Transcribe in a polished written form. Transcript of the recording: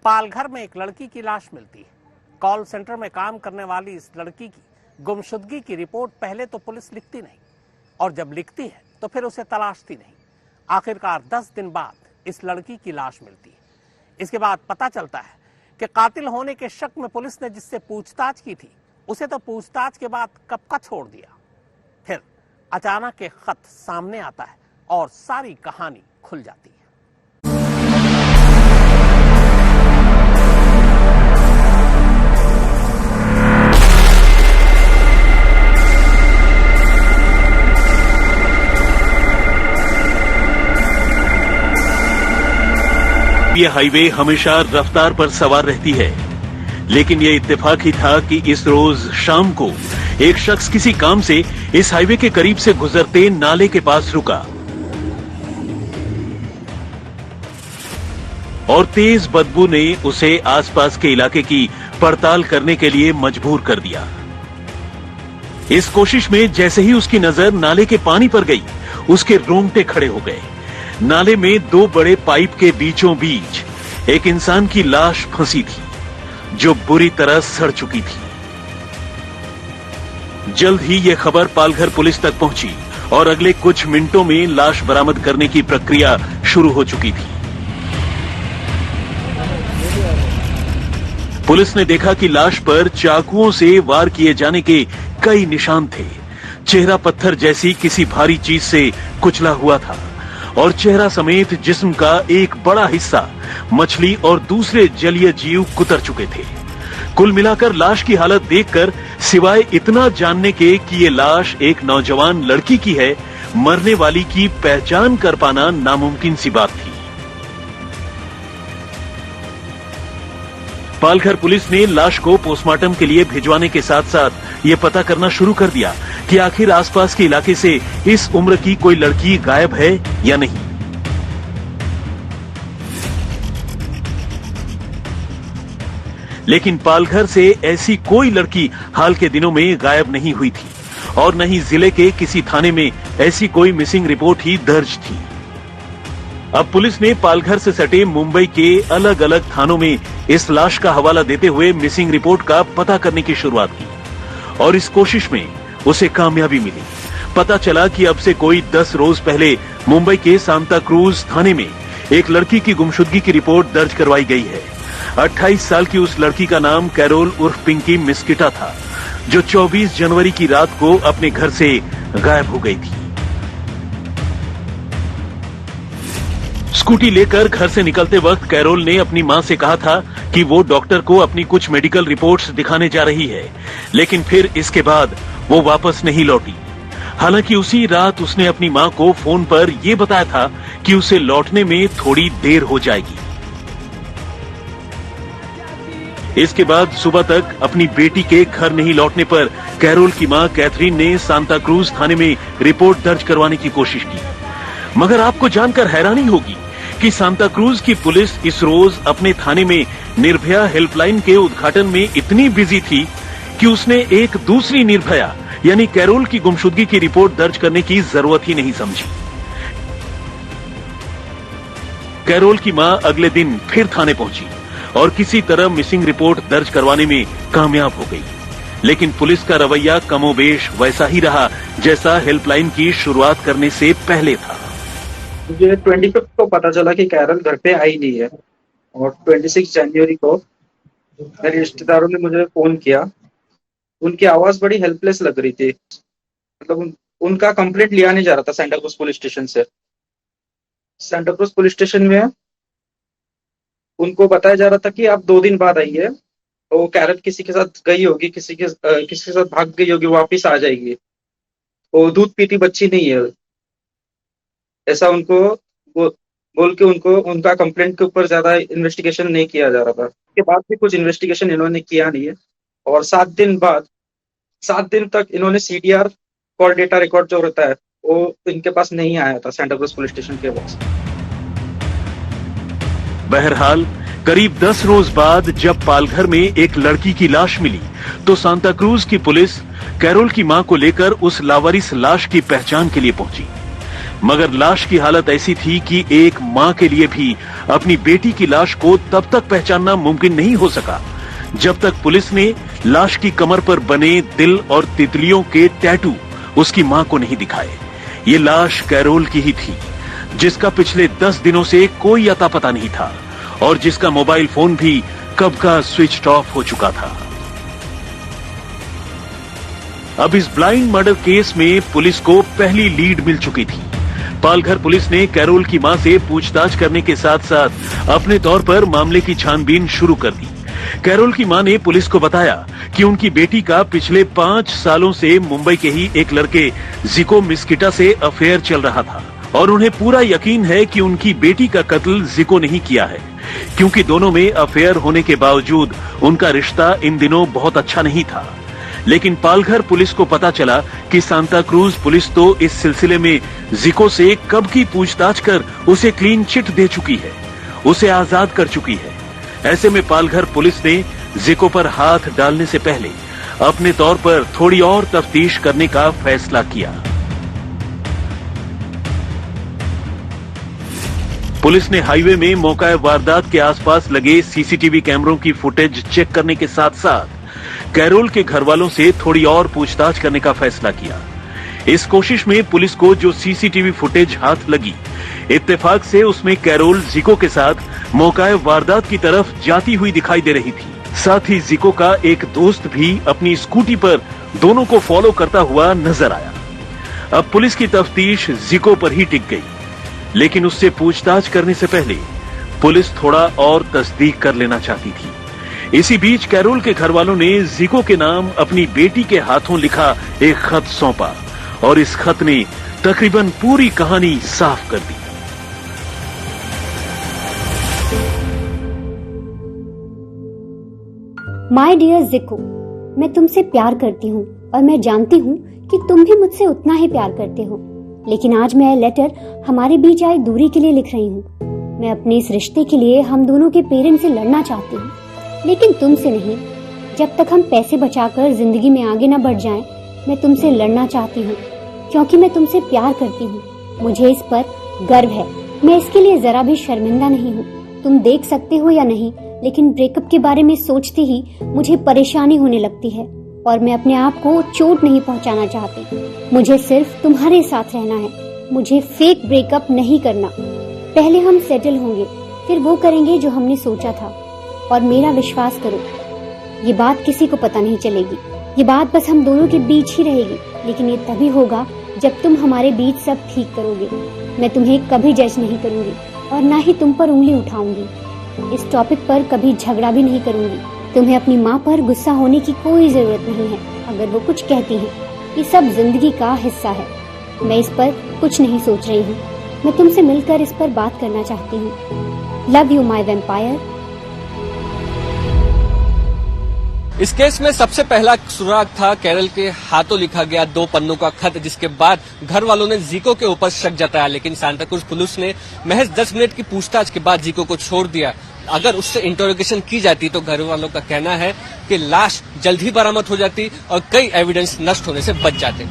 पालघर में एक लड़की की लाश मिलती है। कॉल सेंटर में काम करने वाली इस लड़की की गुमशुदगी की रिपोर्ट पहले तो पुलिस लिखती नहीं, और जब लिखती है तो फिर उसे तलाशती नहीं। आखिरकार 10 दिन बाद इस लड़की की लाश मिलती है। इसके बाद पता चलता है कि कातिल होने के शक में पुलिस ने जिससे पूछताछ की थी उसे तो पूछताछ के बाद कब का छोड़ दिया। फिर अचानक एक खत सामने आता है और सारी कहानी खुल जाती है। ये हाईवे हमेशा रफ्तार पर सवार रहती है, लेकिन ये इत्तेफाक ही था कि इस रोज शाम को एक शख्स किसी काम से इस हाईवे के करीब से गुजरते नाले के पास रुका और तेज बदबू ने उसे आसपास के इलाके की पड़ताल करने के लिए मजबूर कर दिया। इस कोशिश में जैसे ही उसकी नजर नाले के पानी पर गई, उसके रोंगटे खड़े हो गए। नाले में 2 बड़े पाइप के बीचों बीच एक इंसान की लाश फंसी थी, जो बुरी तरह सड़ चुकी थी। जल्द ही यह खबर पालघर पुलिस तक पहुंची और अगले कुछ मिनटों में लाश बरामद करने की प्रक्रिया शुरू हो चुकी थी। पुलिस ने देखा कि लाश पर चाकुओं से वार किए जाने के कई निशान थे। चेहरा पत्थर जैसी किसी भारी चीज से कुचला हुआ था और चेहरा समेत जिस्म का एक बड़ा हिस्सा मछली और दूसरे जलीय जीव कुतर चुके थे। कुल मिलाकर लाश की हालत देखकर सिवाय इतना जानने के कि ये लाश एक नौजवान लड़की की है, मरने वाली की पहचान कर पाना नामुमकिन सी बात थी। पालघर पुलिस ने लाश को पोस्टमार्टम के लिए भिजवाने के साथ साथ ये पता करना शुरू कर दिया कि आखिर आसपास के इलाके से इस उम्र की कोई लड़की गायब है या नहीं। लेकिन पालघर से ऐसी कोई लड़की हाल के दिनों में गायब नहीं हुई थी और न ही जिले के किसी थाने में ऐसी कोई मिसिंग रिपोर्ट ही दर्ज थी। अब पुलिस ने पालघर से सटे मुंबई के अलग अलग थानों में इस लाश का हवाला देते हुए मिसिंग रिपोर्ट का पता करने की शुरुआत की और इस कोशिश में उसे कामयाबी मिली। पता चला कि अब से कोई 10 रोज पहले मुंबई के सांता क्रूज थाने में एक लड़की की गुमशुदगी की रिपोर्ट दर्ज करवाई गई है। 28 साल की उस लड़की का नाम कैरोल उर्फ पिंकी मिस्किटा था, जो 24 जनवरी की रात को अपने घर से गायब हो गई थी। स्कूटी लेकर घर से निकलते वक्त कैरोल ने अपनी मां से कहा था कि वो डॉक्टर को अपनी कुछ मेडिकल रिपोर्ट्स दिखाने जा रही है, लेकिन फिर इसके बाद वो वापस नहीं लौटी। हालांकि उसी रात उसने अपनी मां को फोन पर यह बताया था कि उसे लौटने में थोड़ी देर हो जाएगी। इसके बाद सुबह तक अपनी बेटी के घर नहीं लौटने पर कैरोल की मां कैथरीन ने सांता क्रूज थाने में रिपोर्ट दर्ज करवाने की कोशिश की। मगर आपको जानकर हैरानी होगी कि सांता क्रूज की पुलिस इस रोज अपने थाने में निर्भया हेल्पलाइन के उद्घाटन में इतनी बिजी थी कि उसने एक दूसरी निर्भया यानी कैरोल की गुमशुदगी की रिपोर्ट दर्ज करने की जरूरत ही नहीं समझी। कैरोल की मां अगले दिन फिर थाने पहुंची और किसी तरह मिसिंग रिपोर्ट दर्ज करवाने में कामयाब हो गई, लेकिन पुलिस का रवैया कमोबेश वैसा ही रहा जैसा हेल्पलाइन की शुरुआत करने से पहले था। मुझे 25 को पता चला कि कैरल घर पे आई नहीं है और 26 जनवरी को मेरे रिश्तेदारों ने मुझे फोन किया। उनकी आवाज बड़ी हेल्पलेस लग रही थी, मतलब उनका कंप्लेंट लिया नहीं जा रहा था सेंटा क्रूज पुलिस स्टेशन से। सेंटा क्रूज पुलिस स्टेशन में उनको बताया जा रहा था कि आप 2 दिन बाद आइए, तो कैरल किसी के साथ गई होगी, किसी के साथ भाग गई होगी, वापिस आ जाएगी, वो दूध पीती बच्ची नहीं है, ऐसा उनको बोल के उनका कंप्लेंट के ऊपर ज्यादा इन्वेस्टिगेशन नहीं किया जा रहा था। उसके बाद भी कुछ इन्वेस्टिगेशन इन्होंने किया नहीं है और 7 दिन तक इन्होंने CDR कॉल डेटा रिकॉर्ड जो रहता है वो इनके पास नहीं आया था सेंटा क्रूज पुलिस स्टेशन के पास। बहरहाल करीब 10 रोज बाद जब पालघर में एक लड़की की लाश मिली तो सांता क्रूज की पुलिस कैरोल की मां को लेकर उस लावारिस लाश की पहचान के लिए पहुंची। मगर लाश की हालत ऐसी थी कि एक मां के लिए भी अपनी बेटी की लाश को तब तक पहचानना मुमकिन नहीं हो सका जब तक पुलिस ने लाश की कमर पर बने दिल और तितलियों के टैटू उसकी मां को नहीं दिखाए। ये लाश कैरोल की ही थी, जिसका पिछले 10 दिनों से कोई अता पता नहीं था और जिसका मोबाइल फोन भी कब का स्विच ऑफ हो चुका था। अब इस ब्लाइंड मर्डर केस में पुलिस को पहली लीड मिल चुकी थी। पालघर पुलिस ने कैरोल की मां से पूछताछ करने के साथ साथ अपने तौर पर मामले की छानबीन शुरू कर दी। कैरोल की मां ने पुलिस को बताया कि उनकी बेटी का पिछले 5 सालों से मुंबई के ही एक लड़के जिको मिस्किटा से अफेयर चल रहा था और उन्हें पूरा यकीन है कि उनकी बेटी का कत्ल जिको नहीं किया है, क्योंकि दोनों में अफेयर होने के बावजूद उनका रिश्ता इन दिनों बहुत अच्छा नहीं था। लेकिन पालघर पुलिस को पता चला कि सांता क्रूज पुलिस तो इस सिलसिले में जिको से कब की पूछताछ कर उसे क्लीन चिट दे चुकी है, उसे आजाद कर चुकी है। ऐसे में पालघर पुलिस ने जिको पर हाथ डालने से पहले अपने तौर पर थोड़ी और तफ्तीश करने का फैसला किया। पुलिस ने हाईवे में मौका वारदात के आसपास लगे सीसीटीवी कैमरों की फुटेज चेक करने के साथ साथ कैरोल के घर वालों से थोड़ी और पूछताछ करने का फैसला किया। इस कोशिश में पुलिस को जो सीसीटीवी फुटेज हाथ लगी, इत्तेफाक से उसमें कैरोल जिको के साथ मौका वारदात की तरफ जाती हुई दिखाई दे रही थी। साथ ही जिको का एक दोस्त भी अपनी स्कूटी पर दोनों को फॉलो करता हुआ नजर आया। अब पुलिस की तफ्तीश जिको पर ही टिक गई, लेकिन उससे पूछताछ करने से पहले पुलिस थोड़ा और तस्दीक कर लेना चाहती थी। इसी बीच कैरोल के घर वालों ने जिको के नाम अपनी बेटी के हाथों लिखा एक खत सौंपा और इस खत ने तकरीबन पूरी कहानी साफ कर दी। माय डियर जिको, मैं तुमसे प्यार करती हूँ और मैं जानती हूँ कि तुम भी मुझसे उतना ही प्यार करते हो, लेकिन आज मैं लेटर हमारे बीच आई दूरी के लिए लिख रही हूँ। मैं अपने इस रिश्ते के लिए हम दोनों के पेरेंट्स से लड़ना चाहती हूँ, लेकिन तुमसे नहीं। जब तक हम पैसे बचाकर जिंदगी में आगे न बढ़ जाएं, मैं तुमसे लड़ना चाहती हूँ, क्योंकि मैं तुमसे प्यार करती हूँ। मुझे इस पर गर्व है, मैं इसके लिए जरा भी शर्मिंदा नहीं हूँ। तुम देख सकते हो या नहीं, लेकिन ब्रेकअप के बारे में सोचते ही मुझे परेशानी होने लगती है और मैं अपने आप को चोट नहीं पहुँचाना चाहती। मुझे सिर्फ तुम्हारे साथ रहना है, मुझे फेक ब्रेकअप नहीं करना। पहले हम सेटल होंगे, फिर वो करेंगे जो हमने सोचा था। और मेरा विश्वास करो, ये बात किसी को पता नहीं चलेगी, ये बात बस हम दोनों के बीच ही रहेगी, लेकिन ये तभी होगा जब तुम हमारे बीच सब ठीक करोगे। मैं तुम्हें कभी जज नहीं करूंगी और ना ही तुम पर उंगली उठाऊंगी। इस टॉपिक पर कभी झगड़ा भी नहीं करूंगी। तुम्हें अपनी माँ पर गुस्सा होने की कोई जरूरत नहीं है। अगर वो कुछ कहती है, ये सब जिंदगी का हिस्सा है। मैं इस पर कुछ नहीं सोच रही हूँ। मैं तुमसे मिलकर इस पर बात करना चाहती हूँ। Love you my vampire. इस केस में सबसे पहला सुराग था कैरल के हाथों लिखा गया 2 पन्नों का खत, जिसके बाद घर वालों ने जिको के ऊपर शक जताया, लेकिन सांता क्रूज पुलिस ने महज 10 मिनट की पूछताछ के बाद जिको को छोड़ दिया। अगर उससे इंटरोगेशन की जाती तो घर वालों का कहना है कि लाश जल्द ही बरामद हो जाती और कई एविडेंस नष्ट होने से बच जाते।